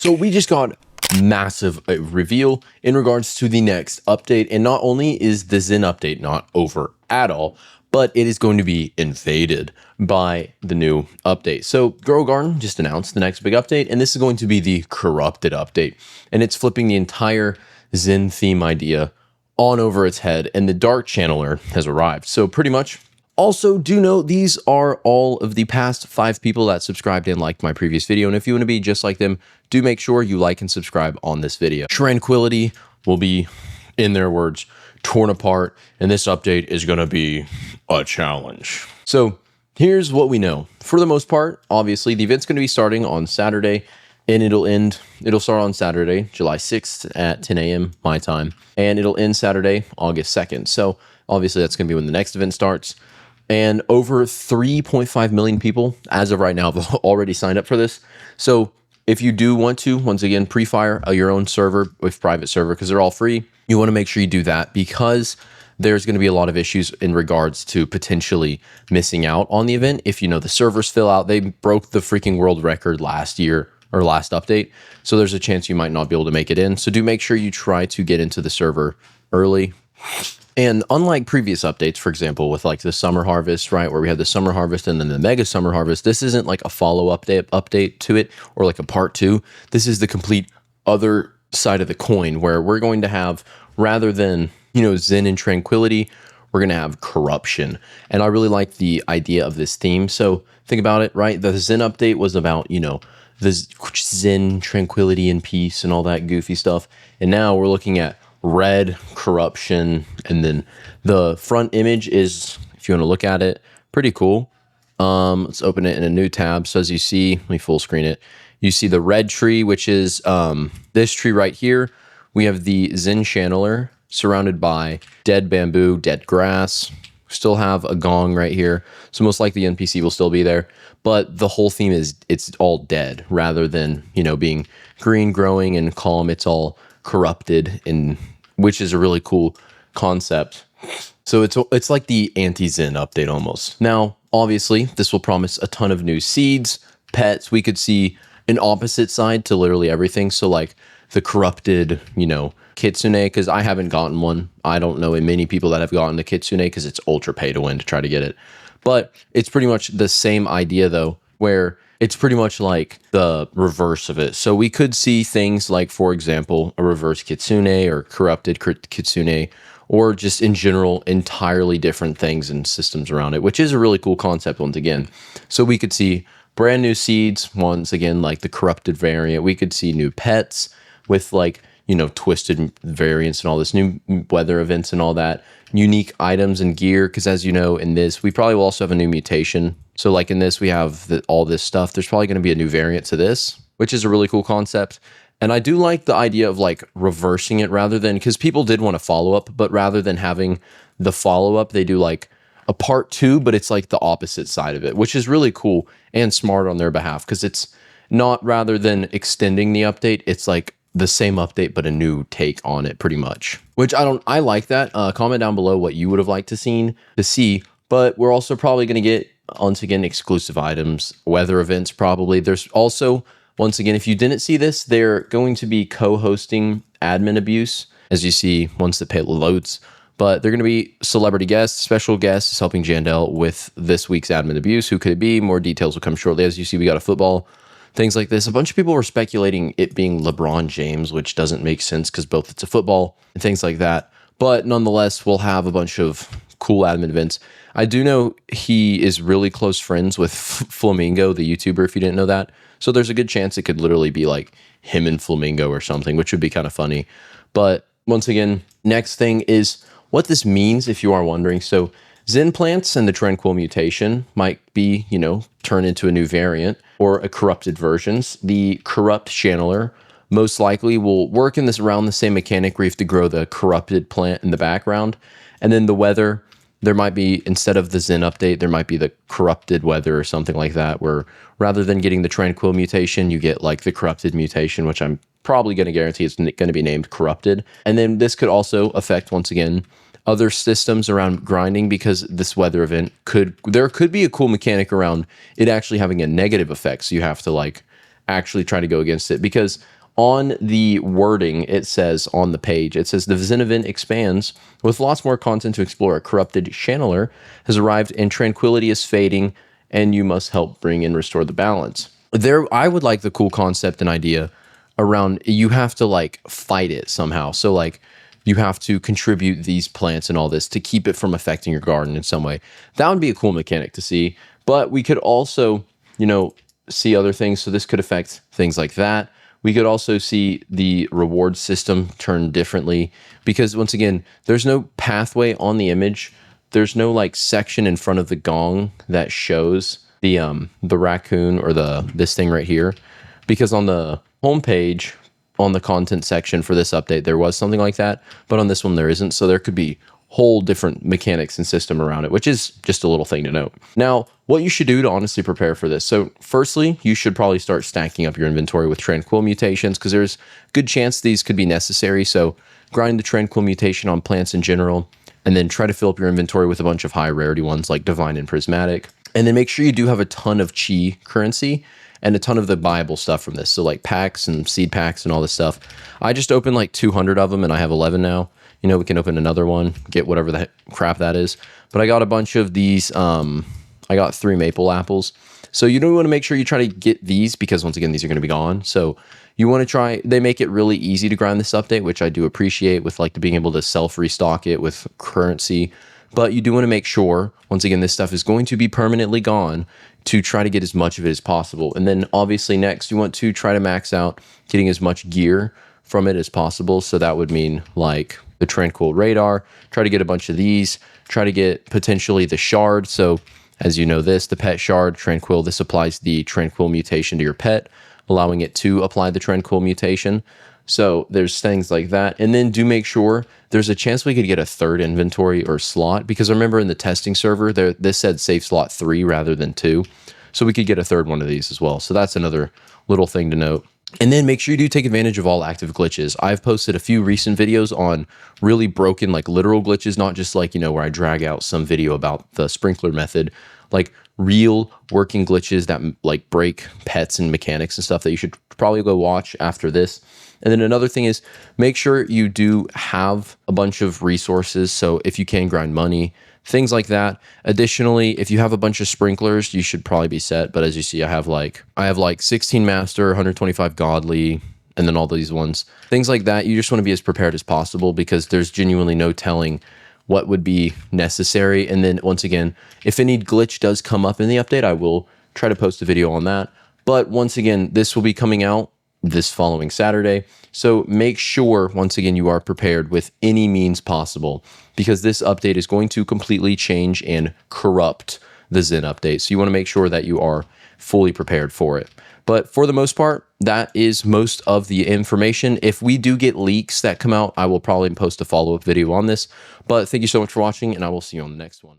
So we just got massive reveal in regards to the next update. And not only is the Zen update not over at all, but it is going to be invaded by the new update. So Grow Garden just announced the next big update, and this is going to be the corrupted update. And it's flipping the entire Zen theme idea on over its head, and the Dark Channeler has arrived. So pretty much, also do note these are all of the past 5 people that subscribed and liked my previous video. And if you want to be just like them, do make sure you like and subscribe on this video. Tranquility will be, in their words, torn apart, and this update is going to be a challenge. So here's what we know. For the most part, obviously, the event's going to be starting on Saturday, and it'll start on Saturday, July 6th at 10 a.m. my time, and it'll end Saturday, August 2nd. So obviously that's going to be when the next event starts. And over 3.5 million people, as of right now, have already signed up for this. So if you do want to, once again, pre-fire your own server with private server, because they're all free, you want to make sure you do that, because there's going to be a lot of issues in regards to potentially missing out on the event. If the servers fill out, they broke the freaking world record last year or last update. So there's a chance you might not be able to make it in. So do make sure you try to get into the server early. And unlike previous updates, for example, with like the summer harvest, right, where we had the summer harvest and then the mega summer harvest, this isn't like a follow-up update to it or like a part 2. This is the complete other side of the coin, where we're going to have, rather than, Zen and Tranquility, we're going to have corruption. And I really like the idea of this theme. So think about it, right? The Zen update was about, the Zen, Tranquility, and peace and all that goofy stuff. And now we're looking at red, corruption, and then the front image is, if you want to look at it, pretty cool. Let's open it in a new tab. So as you see, let me full screen it. You see the red tree, which is this tree right here. We have the Zen Channeler surrounded by dead bamboo, dead grass. Still have a gong right here. So most likely the NPC will still be there. But the whole theme is it's all dead, rather than, being green, growing, and calm. It's all corrupted, which is a really cool concept. So it's like the anti-Zen update almost. Now, obviously, this will promise a ton of new seeds, pets. We could see an opposite side to literally everything. So like the corrupted, Kitsune, because I haven't gotten one. I don't know many people that have gotten the Kitsune, because it's ultra pay to win to try to get it. But it's pretty much the same idea though, where it's pretty much like the reverse of it. So we could see things like, for example, a reverse Kitsune or corrupted Kitsune, or just in general, entirely different things and systems around it, which is a really cool concept once again. So we could see brand new seeds, once again, like the corrupted variant. We could see new pets with like, twisted variants and all this, new weather events and all that, unique items and gear. Because as you know, in this, we probably will also have a new mutation. So like in this, we have all this stuff. There's probably going to be a new variant to this, which is a really cool concept. And I do like the idea of like reversing it, rather than, because people did want a follow-up, but rather than having the follow-up, they do like a part 2, but it's like the opposite side of it, which is really cool and smart on their behalf, because it's not, rather than extending the update, it's like the same update, but a new take on it pretty much, which I like that. Comment down below what you would have liked to see, but we're also probably going to get, once again, exclusive items, weather events probably. There's also, once again, if you didn't see this, they're going to be co-hosting admin abuse, as you see once the payload loads. But they're going to be celebrity guests, special guests helping Jandel with this week's admin abuse. Who could it be? More details will come shortly. As you see, we got a football, things like this. A bunch of people were speculating it being LeBron James, which doesn't make sense because both it's a football and things like that. But nonetheless, we'll have a bunch of cool admin events. I do know he is really close friends with Flamingo, the YouTuber, if you didn't know that. So there's a good chance it could literally be like him and Flamingo or something, which would be kind of funny. But once again, next thing is what this means, if you are wondering. So Zen plants and the Tranquil mutation might be, turn into a new variant or a corrupted versions. The corrupt channeler most likely will work in this around the same mechanic, where you have to grow the corrupted plant in the background. And then the weather, there might be, instead of the Zen update, there might be the corrupted weather or something like that, where rather than getting the Tranquil mutation, you get like the corrupted mutation, which I'm probably going to guarantee it's going to be named corrupted. And then this could also affect, once again, other systems around grinding, because this weather event there could be a cool mechanic around it actually having a negative effect. So you have to like actually try to go against it, because on the wording, it says on the page, it says the Zen event expands with lots more content to explore. A corrupted channeler has arrived and tranquility is fading, and you must help bring and restore the balance. There, I would like the cool concept and idea around you have to like fight it somehow. So like you have to contribute these plants and all this to keep it from affecting your garden in some way. That would be a cool mechanic to see. But we could also, you know, see other things. So this could affect things like that. We could also see the reward system turn differently, because once again, there's no pathway on the image. There's no like section in front of the gong that shows the raccoon or this thing right here, because on the homepage on the content section for this update there was something like that, but on this one there isn't. So there could be whole different mechanics and system around it, which is just a little thing to note. Now, what you should do to honestly prepare for this. So firstly, you should probably start stacking up your inventory with Tranquil mutations, because there's good chance these could be necessary. So grind the Tranquil mutation on plants in general, and then try to fill up your inventory with a bunch of high rarity ones like Divine and Prismatic. And then make sure you do have a ton of Chi currency and a ton of the buyable stuff from this. So like packs and seed packs and all this stuff. I just opened like 200 of them and I have 11 now. You know, we can open another one, get whatever the crap that is. But I got a bunch of these. I got 3 maple apples. So you do want to make sure you try to get these, because once again, these are going to be gone. So you want to try, they make it really easy to grind this update, which I do appreciate, with like being able to self restock it with currency. But you do want to make sure, once again, this stuff is going to be permanently gone, to try to get as much of it as possible. And then obviously next, you want to try to max out getting as much gear from it as possible. So that would mean like the Tranquil radar, try to get a bunch of these, try to get potentially the shard. So as you know this, the pet shard, Tranquil, this applies the Tranquil mutation to your pet, allowing it to apply the Tranquil mutation. So there's things like that. And then do make sure there's a chance we could get a third inventory or slot, because I remember in the testing server there, this said save slot 3 rather than 2. So we could get a third one of these as well. So that's another little thing to note. And then make sure you do take advantage of all active glitches. I've posted a few recent videos on really broken, like literal glitches, not just like, you know, where I drag out some video about the sprinkler method, like real working glitches that like break pets and mechanics and stuff that you should probably go watch after this. And then another thing is make sure you do have a bunch of resources. So if you can grind money, things like that. Additionally, if you have a bunch of sprinklers, you should probably be set. But as you see, I have like 16 master, 125 godly, and then all these ones. Things like that. You just want to be as prepared as possible, because there's genuinely no telling what would be necessary. And then once again, if any glitch does come up in the update, I will try to post a video on that. But once again, this will be coming out this following Saturday. So make sure, once again, you are prepared with any means possible, because this update is going to completely change and corrupt the Zen update. So you want to make sure that you are fully prepared for it. But for the most part, that is most of the information. If we do get leaks that come out, I will probably post a follow-up video on this. But thank you so much for watching, and I will see you on the next one.